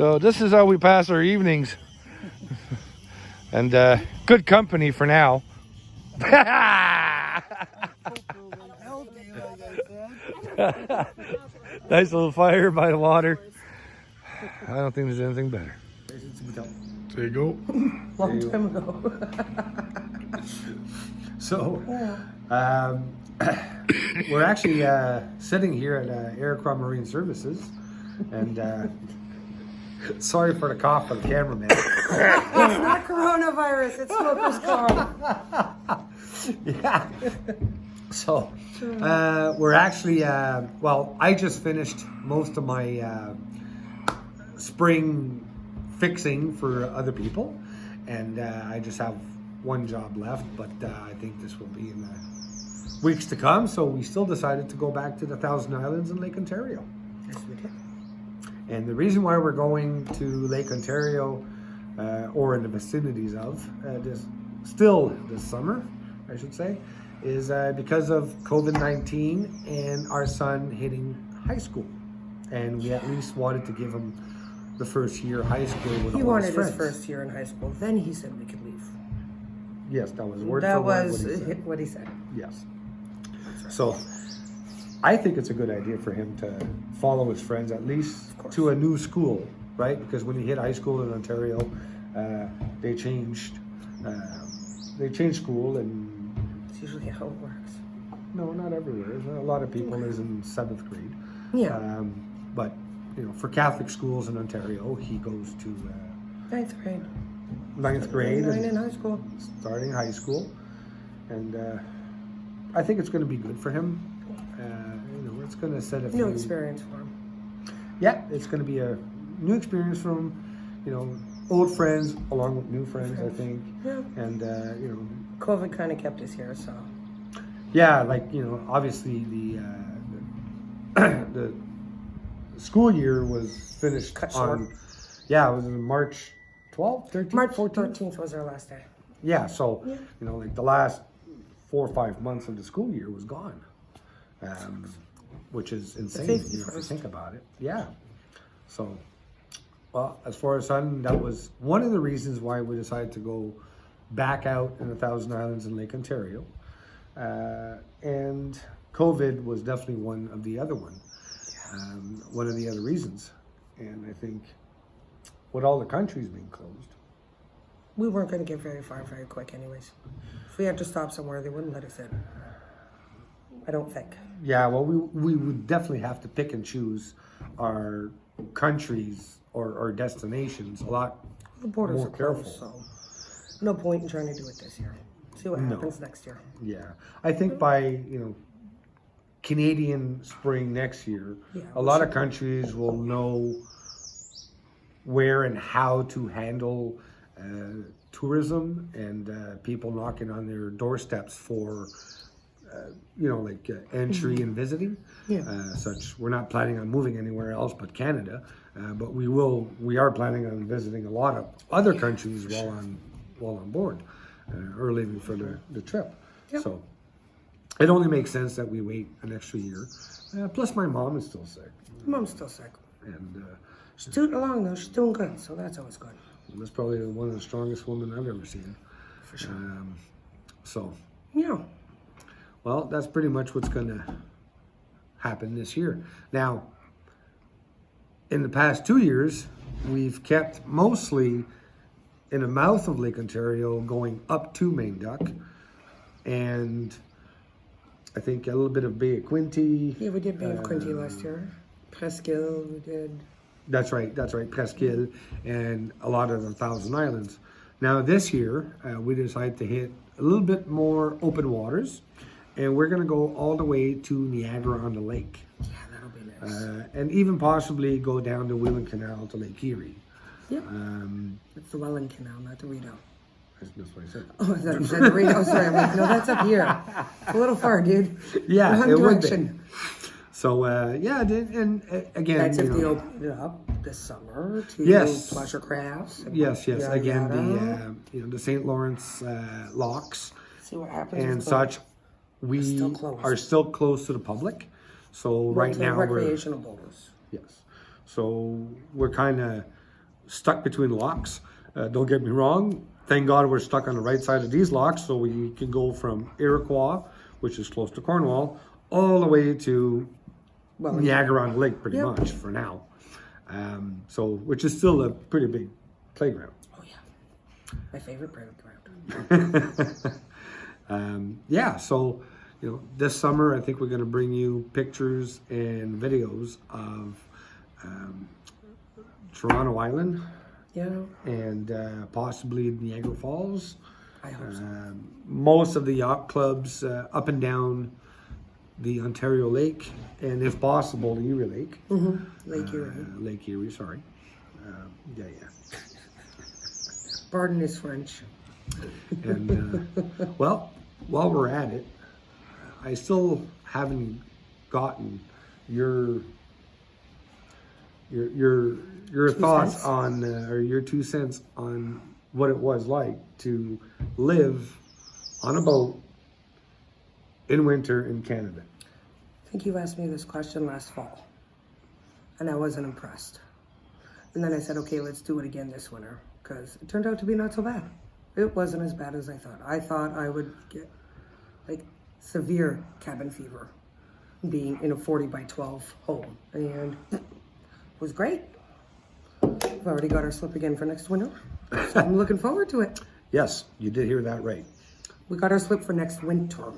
So this is how we pass our evenings. And good company for now. Nice little fire by the water. I don't think there's anything better. There you go. Long time ago. So, we're actually sitting here at Aircraft Marine Services, and sorry for the cough of the cameraman. It's not coronavirus, it's smoker's cough. Yeah. So, we're actually, well, I just finished most of my spring fixing for other people, and I just have one job left, but I think this will be in the weeks to come. So we still decided to go back to the Thousand Islands in Lake Ontario. Yes, we did. And the reason why we're going to Lake Ontario, or in the vicinities of, this summer, I should say, is because of COVID-19 and our son hitting high school. And we at least wanted to give him the first year of high school with He all wanted his friends. his first year in high school, then he said we could leave. Yes, that was word That for word was what he said. what he said. Yes. So I think it's a good idea for him to follow his friends at least to a new school, right? Because when he hit high school in Ontario, they changed school, and It's usually how it works. no, not everywhere. A lot of people is in 7th grade. Yeah. But you know, for Catholic schools in Ontario, he goes to 9th grade. 9th grade, Nine and in high school. starting high school, and I think it's going to be good for him. You know, it's going to set a New few. experience for him. Yeah, it's going to be a new experience for him. You know, old friends along with new friends, I think. Yeah. And you know, COVID kind of kept us here, so. yeah, like you know, obviously the school year was finished Cut on. short. Yeah, it was in March 12th, 13th, March 14th. 13th was our last day. Yeah, so Yeah. you know, like the last 4 or 5 months of the school year was gone, which is insane. You know, if you 51st. think about it. Yeah. So, well, as far as son, that was one of the reasons why we decided to go back out in the Thousand Islands in Lake Ontario, and COVID was definitely one of the other reasons, and I think with all the countries being closed. We weren't going to get very far very quick anyways. If we had to stop somewhere, they wouldn't let us in. I don't think. Yeah, well, we would definitely have to pick and choose our countries or destinations a lot The borders more are careful. closed, so no point in trying to do it this year. See what No. happens next year. Yeah, I think by Canadian spring next year, Yeah, a lot of countries will know where and how to handle tourism and people knocking on their doorsteps for entry and visiting. Yeah. Such we're not planning on moving anywhere else but Canada, but we are planning on visiting a lot of other countries while on board or leaving for the trip. Yep. So it only makes sense that we wait an extra year. Plus my mom is still sick, Mom's still sick. and She's doing along though. She's doing good, so that's always good. that's probably one of the strongest women I've ever seen. For sure. So Yeah. well, that's pretty much what's going to happen this year. Now, in the past 2 years, we've kept mostly in the mouth of Lake Ontario going up to Main Duck, and I think a little bit of Bay of Quinte. Yeah, we did Bay of Quinte last year. Presqu'île, we did. That's right, Presqu'île, and a lot of the Thousand Islands. Now this year, we decided to hit a little bit more open waters, and we're going to go all the way to Niagara-on-the-Lake, Yeah, that'll be nice. and even possibly go down the Welland Canal to Lake Erie. Yep. It's the Welland Canal, not the Rideau. That's what I said. Oh, I thought you said the Rideau. Sorry, I'm like, no, that's up here. It's a little far, dude. Yeah, Wrong it would be. direction. So again, That's if you they know, open it up this summer to Yes. pleasure crafts. and yes, yada, again yada. the St. Lawrence locks See what happens. and with such. We still closed. are still closed to the public. So right the now we're recreational boaters. yes. So we're kind of stuck between locks. Don't get me wrong. Thank God we're stuck on the right side of these locks, so we can go from Iroquois, which is close to Cornwall, all the way to Niagara Lake, pretty much for now. So, which is still a pretty big playground. Oh yeah, my favorite playground. Yeah, so this summer I think we're going to bring you pictures and videos of Toronto Island. Yeah. And possibly Niagara Falls. I hope so. Most of the yacht clubs up and down the Ontario Lake, and if possible, the Erie Lake. Lake Erie. Lake Erie, sorry. Yeah. Pardon is French. And well, while we're at it, I still haven't gotten your thoughts cents? on or your 2 cents on what it was like to live on a boat in winter in Canada. I think you asked me this question last fall, and I wasn't impressed. And then I said, okay, let's do it again this winter, because it turned out to be not so bad. It wasn't as bad as I thought. I thought I would get like severe cabin fever being in a 40 by 12 home, and it was great. We've already got our slip again for next winter, so I'm looking forward to it. Yes, you did hear that right. We got our slip for next winter.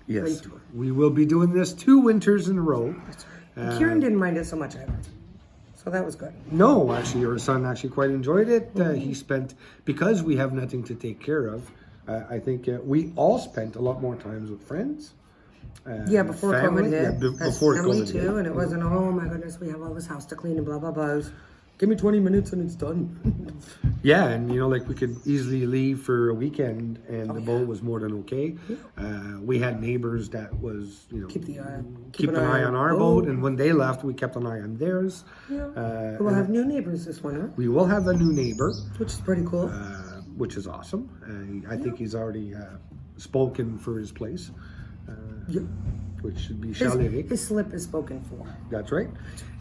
Yes, Winter. we will be doing this 2 winters in a row. That's right. And Kieran didn't mind it so much either, so that was good. No, actually, your son actually quite enjoyed it. He spent, because we have nothing to take care of, I think we all spent a lot more times with friends. Before family. COVID hit. Before family COVID too, hit. and it wasn't, oh my goodness, we have all this house to clean and blah, blah, blah. It was, give me 20 minutes and it's done. Yeah, and like we could easily leave for a weekend, and the boat was more than okay. We had neighbors that was, Keep an eye on our boat, and when they left, we kept an eye on theirs. Yeah. We'll have new neighbors this winter, We will have a new neighbor, which is pretty cool. which is awesome. I think he's already spoken for his place, which should be Chalet. His slip is spoken for. That's right.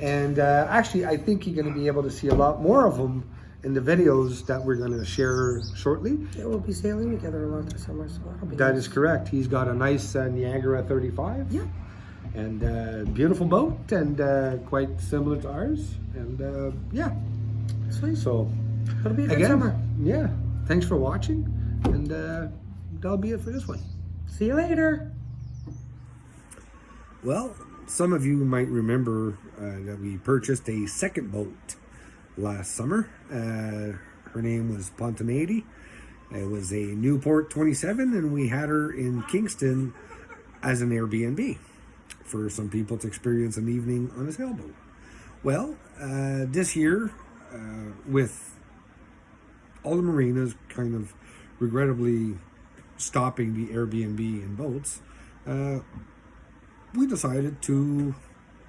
And actually, I think you're going to be able to see a lot more of him in the videos that we're going to share shortly. Yeah, we'll be sailing together a lot this summer, so that'll be That nice. is correct. He's got a nice Niagara 35. Yeah. And beautiful boat, and quite similar to ours. And yeah. Sweet. So, It'll be a good again, summer. yeah. Thanks for watching. And that'll be it for this one. See you later. Well, some of you might remember that we purchased a second boat last summer. Her name was Pontonati. It was a Newport 27, and we had her in Kingston as an Airbnb for some people to experience an evening on a sailboat. Well, this year, with all the marinas kind of regrettably stopping the Airbnb in boats, we decided to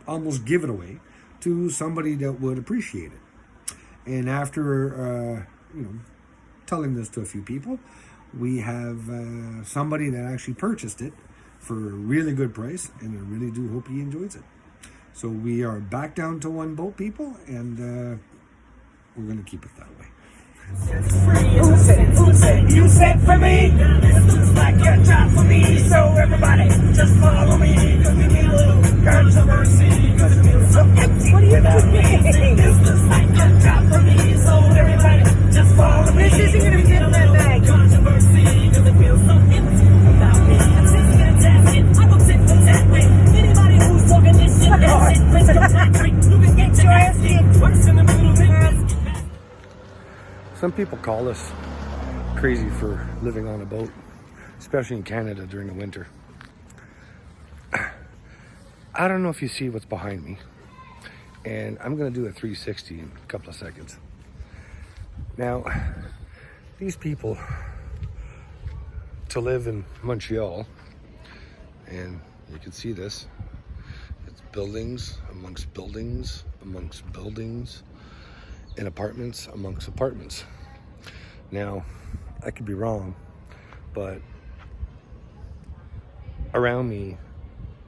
almost give it away to somebody that would appreciate it. And after, telling this to a few people, we have somebody that actually purchased it for a really good price, and I really do hope he enjoys it. So we are back down to 1 boat, people, and we're going to keep it that way. Who said you said for me? This looks like a job for me. So everybody just follow me, cause we need a little controversy, cause it feels so empty. What are you doing? This looks like a job for me. So everybody just follow me. This isn't gonna fit in that bag. Controversy, cause it feels so empty without me. I'm just gonna tap it. I don't sit for that way. Anybody who's talking this shit, that's it. Please don't talk to me. You can get your ass kicked. What's in the middle of it? Some people call us crazy for living on a boat, especially in Canada during the winter. I don't know if you see what's behind me, and I'm going to do a 360 in a couple of seconds. Now, these people, to live in Montreal, and you can see this, it's buildings amongst buildings amongst buildings, and apartments amongst apartments. Now, I could be wrong, but around me,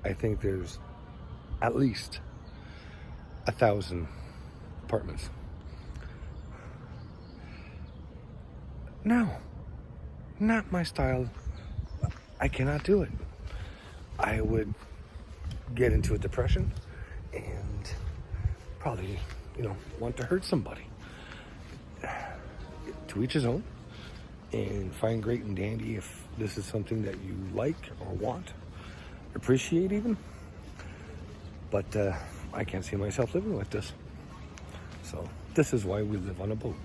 I think there's at least 1,000 apartments. No, not my style. I cannot do it. I would get into a depression and probably, want to hurt somebody. To each his own, and find great and dandy if this is something that you like or want, appreciate even. But I can't see myself living like this. So this is why we live on a boat.